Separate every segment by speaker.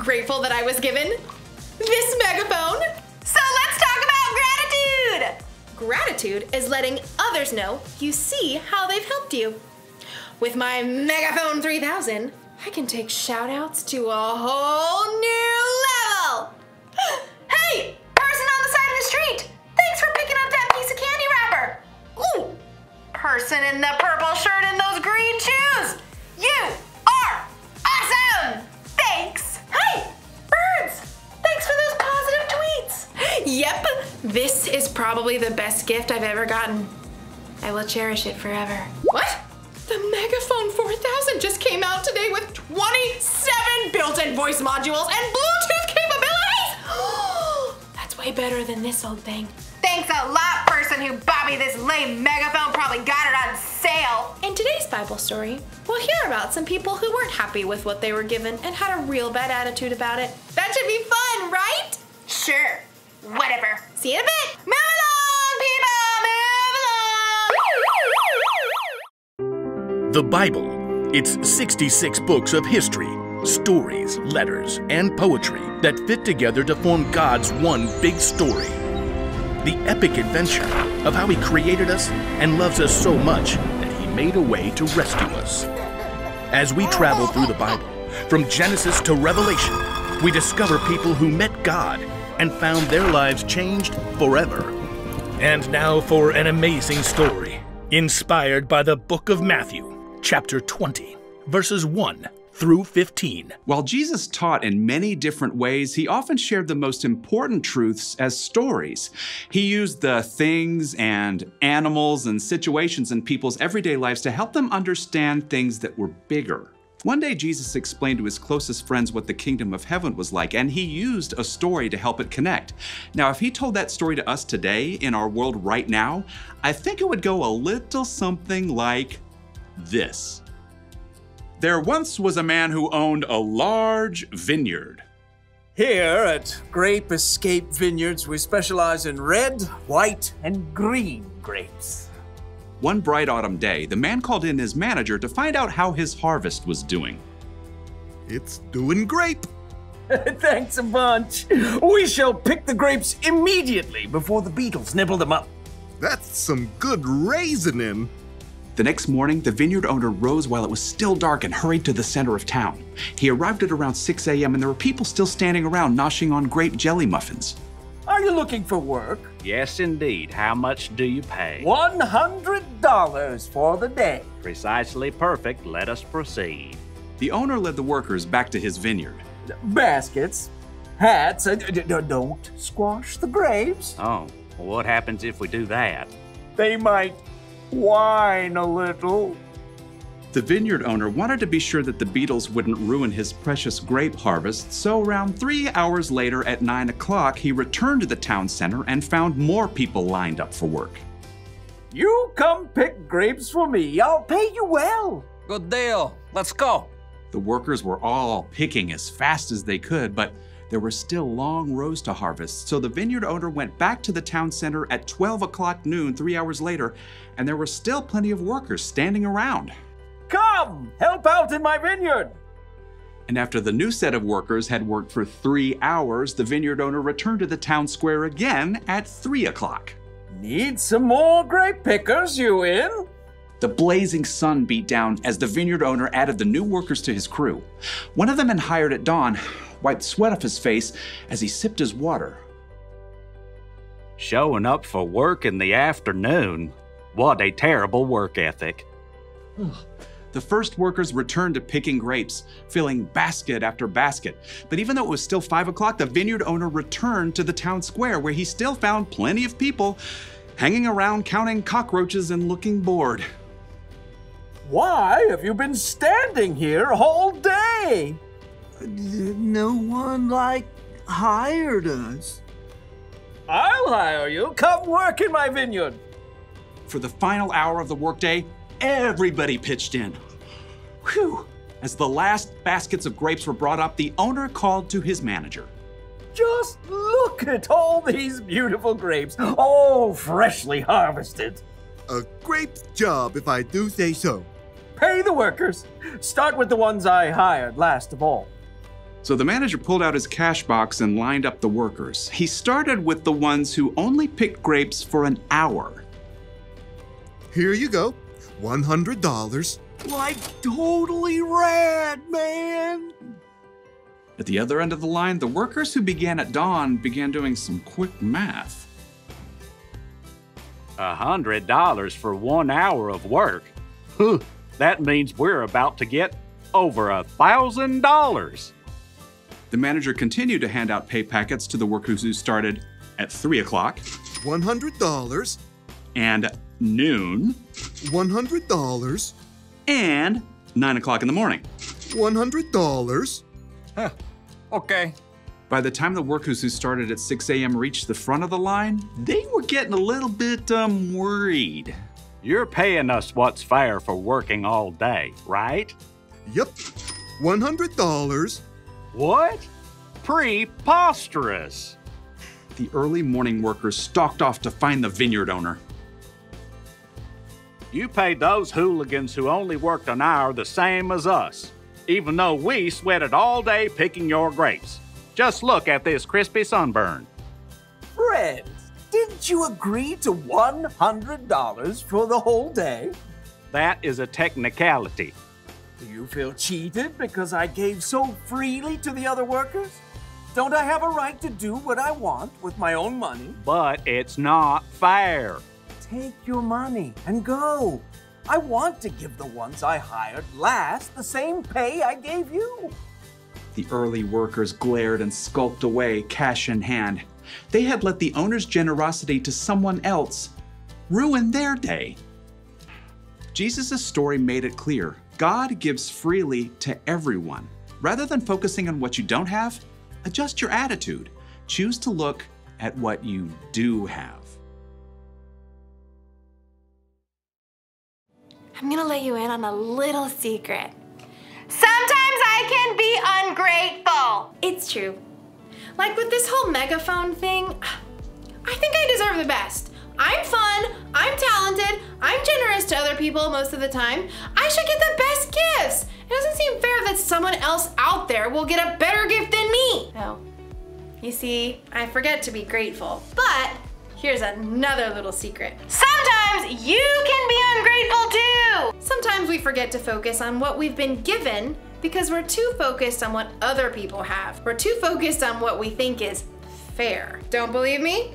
Speaker 1: grateful that I was given this megaphone.
Speaker 2: So let's talk about gratitude!
Speaker 1: Gratitude is letting others know you see how they've helped you. With my Megaphone 3000, I can take shout-outs to a whole new level.
Speaker 2: Hey, person on the side of the street, thanks for picking up that piece of candy wrapper. Ooh, person in the purple shirt and those green shoes, you are awesome! Thanks. Hey, birds, thanks for those positive tweets.
Speaker 1: Yep, this is probably the best gift I've ever gotten. I will cherish it forever. What? The Megaphone 4000 just came out today with 27 built-in voice modules and Bluetooth capabilities! That's way better than this old thing.
Speaker 2: Thanks a lot, person who bought me this lame megaphone, probably got it on sale.
Speaker 1: In today's Bible story, we'll hear about some people who weren't happy with what they were given and had a real bad attitude about it. That should be fun, right?
Speaker 2: Sure, whatever.
Speaker 1: See you in a bit.
Speaker 2: Move along, people, move along!
Speaker 3: The Bible. It's 66 books of history, stories, letters, and poetry that fit together to form God's one big story. The epic adventure of how He created us and loves us so much that He made a way to rescue us. As we travel through the Bible, from Genesis to Revelation, we discover people who met God and found their lives changed forever. And now for an amazing story, inspired by the book of Matthew, chapter 20, verses 1 through 15.
Speaker 4: While Jesus taught in many different ways, He often shared the most important truths as stories. He used the things and animals and situations in people's everyday lives to help them understand things that were bigger. One day, Jesus explained to His closest friends what the kingdom of heaven was like, and He used a story to help it connect. Now, if He told that story to us today in our world right now, I think it would go a little something like this. There once was a man who owned a large vineyard.
Speaker 5: Here at Grape Escape Vineyards, we specialize in red, white, and green grapes.
Speaker 4: One bright autumn day, the man called in his manager to find out how his harvest was doing.
Speaker 6: It's doing great.
Speaker 5: Thanks a bunch. We shall pick the grapes immediately before the beetles nibble them up.
Speaker 6: That's some good raisoning.
Speaker 4: The next morning, the vineyard owner rose while it was still dark and hurried to the center of town. He arrived at around 6 a.m. and there were people still standing around noshing on grape jelly muffins.
Speaker 5: Are you looking for work?
Speaker 7: Yes, indeed. How much do you pay?
Speaker 5: $100 for the day.
Speaker 7: Precisely perfect. Let us proceed.
Speaker 4: The owner led the workers back to his vineyard.
Speaker 5: Baskets, hats, don't squash the grapes.
Speaker 7: Oh, well, what happens if we do that?
Speaker 5: They might whine a little.
Speaker 4: The vineyard owner wanted to be sure that the beetles wouldn't ruin his precious grape harvest, so around 3 hours later at 9 o'clock, he returned to the town center and found more people lined up for work.
Speaker 5: You come pick grapes for me. I'll pay you well.
Speaker 8: Good deal. Let's go.
Speaker 4: The workers were all picking as fast as they could, but there were still long rows to harvest, so the vineyard owner went back to the town center at 12 o'clock noon 3 hours later, and there were still plenty of workers standing around.
Speaker 5: Come, help out in my vineyard.
Speaker 4: And after the new set of workers had worked for 3 hours, the vineyard owner returned to the town square again at 3 o'clock.
Speaker 5: Need some more grape pickers, you in?
Speaker 4: The blazing sun beat down as the vineyard owner added the new workers to his crew. One of them had hired at dawn wiped sweat off his face as he sipped his water.
Speaker 7: Showing up for work in the afternoon. What a terrible work ethic.
Speaker 4: The first workers returned to picking grapes, filling basket after basket. But even though it was still 5 o'clock, the vineyard owner returned to the town square where he still found plenty of people hanging around counting cockroaches and looking bored.
Speaker 5: Why have you been standing here all day?
Speaker 9: No one, hired us.
Speaker 5: I'll hire you. Come work in my vineyard.
Speaker 4: For the final hour of the workday, everybody pitched in. Whew! As the last baskets of grapes were brought up, the owner called to his manager.
Speaker 5: Just look at all these beautiful grapes, all freshly harvested.
Speaker 6: A great job, if I do say so.
Speaker 5: Pay the workers. Start with the ones I hired last of all.
Speaker 4: So the manager pulled out his cash box and lined up the workers. He started with the ones who only picked grapes for an hour.
Speaker 6: Here you go. $100.
Speaker 9: Like totally rad, man.
Speaker 4: At the other end of the line, the workers who began at dawn began doing some quick math.
Speaker 7: $100 for 1 hour of work? Huh, that means we're about to get over $1,000.
Speaker 4: The manager continued to hand out pay packets to the workers who started at 3 o'clock.
Speaker 6: $100.
Speaker 4: And noon.
Speaker 6: $100.
Speaker 4: And 9 o'clock in the morning.
Speaker 6: $100.
Speaker 8: Huh. Okay.
Speaker 4: By the time the workers who started at 6 a.m. reached the front of the line, they were getting a little bit worried.
Speaker 7: You're paying us what's fair for working all day, right?
Speaker 6: Yep. $100.
Speaker 7: What? Preposterous.
Speaker 4: The early morning workers stalked off to find the vineyard owner.
Speaker 7: You paid those hooligans who only worked an hour the same as us, even though we sweated all day picking your grapes. Just look at this crispy sunburn.
Speaker 5: Friends, didn't you agree to $100 for the whole day?
Speaker 7: That is a technicality.
Speaker 5: Do you feel cheated because I gave so freely to the other workers? Don't I have a right to do what I want with my own money?
Speaker 7: But it's not fair.
Speaker 5: Take your money and go. I want to give the ones I hired last the same pay I gave you.
Speaker 4: The early workers glared and skulked away, cash in hand. They had let the owner's generosity to someone else ruin their day. Jesus' story made it clear. God gives freely to everyone. Rather than focusing on what you don't have, adjust your attitude. Choose to look at what you do have.
Speaker 1: I'm gonna let you in on a little secret.
Speaker 2: Sometimes I can be ungrateful.
Speaker 1: It's true. Like with this whole megaphone thing, I think I deserve the best. I'm fun, I'm talented, I'm generous to other people most of the time. I should get the best gifts. It doesn't seem fair that someone else out there will get a better gift than me. No. You see, I forget to be grateful. But here's another little secret.
Speaker 2: Sometimes you can be ungrateful too.
Speaker 1: Sometimes we forget to focus on what we've been given because we're too focused on what other people have. We're too focused on what we think is fair. Don't believe me?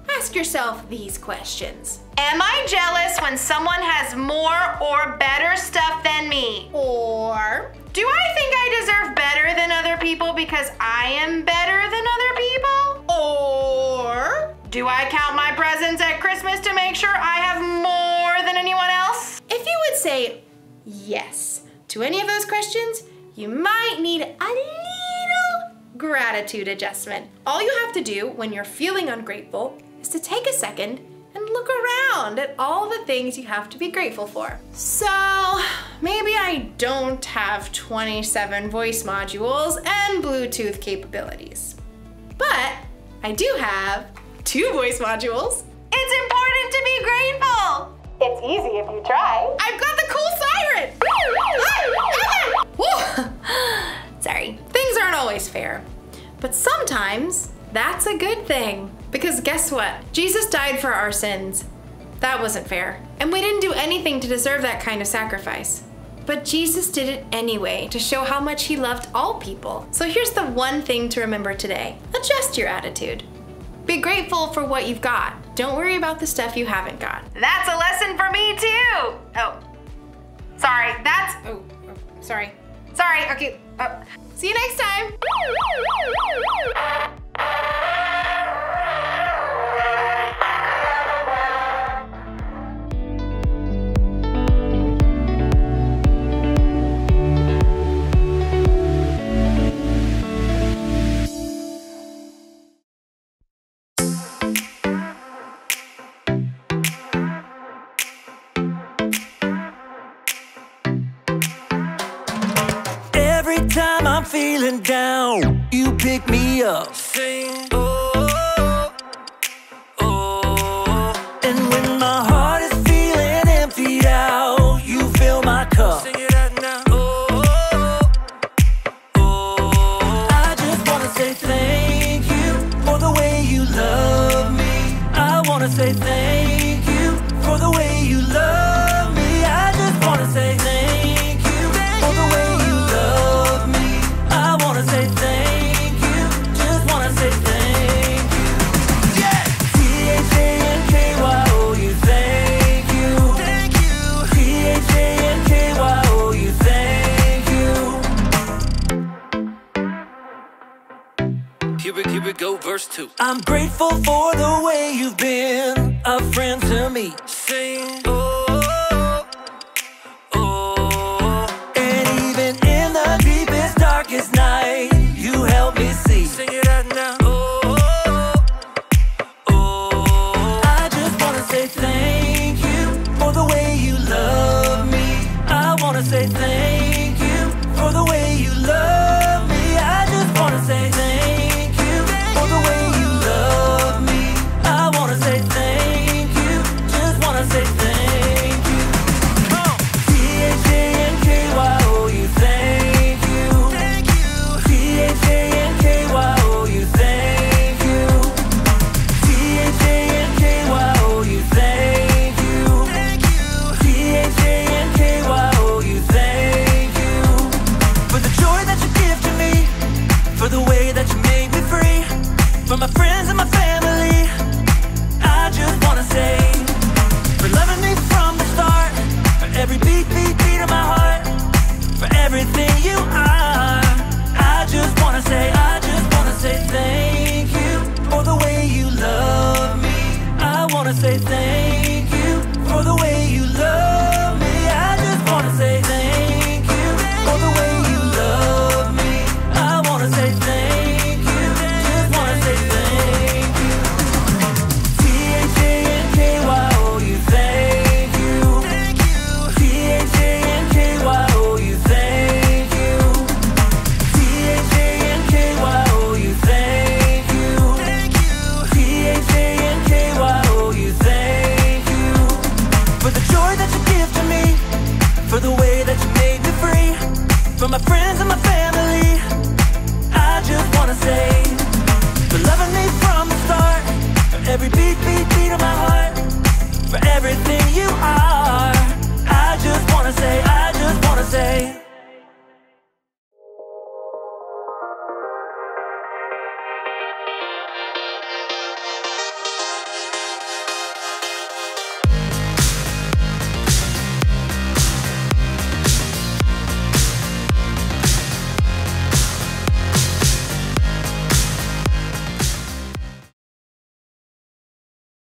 Speaker 1: Ask yourself these questions.
Speaker 2: Am I jealous when someone has more or better stuff than me?
Speaker 1: Or
Speaker 2: do I think I deserve better than other people because I am better than other people?
Speaker 1: Or
Speaker 2: do I count my presents at Christmas to make sure I have more than anyone else?
Speaker 1: if you would say yes to any of those questions, you might need a little gratitude adjustment. All you have to do when you're feeling ungrateful is to take a second and look around at all the things you have to be grateful for. So maybe I don't have 27 voice modules and Bluetooth capabilities, but I do have 2 voice modules.
Speaker 2: It's important to be grateful.
Speaker 1: It's easy if you try. I've got the cool siren. Sorry, things aren't always fair, but sometimes that's a good thing. Because guess what? Jesus died for our sins. That wasn't fair. And we didn't do anything to deserve that kind of sacrifice. But Jesus did it anyway to show how much he loved all people. So here's the one thing to remember today. Adjust your attitude. Be grateful for what you've got. Don't worry about the stuff you haven't got.
Speaker 2: That's a lesson for me too. Oh, sorry,
Speaker 1: Sorry.
Speaker 2: Sorry, okay.
Speaker 1: See you next time.
Speaker 9: Every time I'm feeling down, you pick me up. Sing, oh, oh. And when my heart is feeling emptied out, you fill my cup. Sing it out now. Oh, oh, oh. thank you for the way you love me. I just wanna say thank you for the way you love me. I wanna say thank you, just wanna say thank you. Yeah! T-H-A-N-K-Y-O-U, thank you. Thank you. T-H-A-N-K-Y-O-U, thank you. Here we go, verse 2. I'm grateful for the way you've been a friend to me. Sing, oh, oh. And even in the deepest, darkest night, you help me see. Sing it out now. Oh, oh. I just wanna say thank you for the way you love me. I wanna say thank you for the way you love me. I just wanna say thank you for the way you love me. I wanna say thank you, just wanna say thank you. T-H-A-N-K-Y-O-U, thank you. Thank you. T-H-A-N-K-Y-O-U, thank you. T-H-A-N-K-Y-O-U, thank you. Thank you. T-H-A-N-K-Y-O-U, thank you. For the joy that you give to me, for the way that you make me free, for my friends and my family, I just wanna say, for loving me from the start, for every beat, beat, beat of my heart, for everything you are. I just wanna say thank you for the way you love me. I wanna say thank you.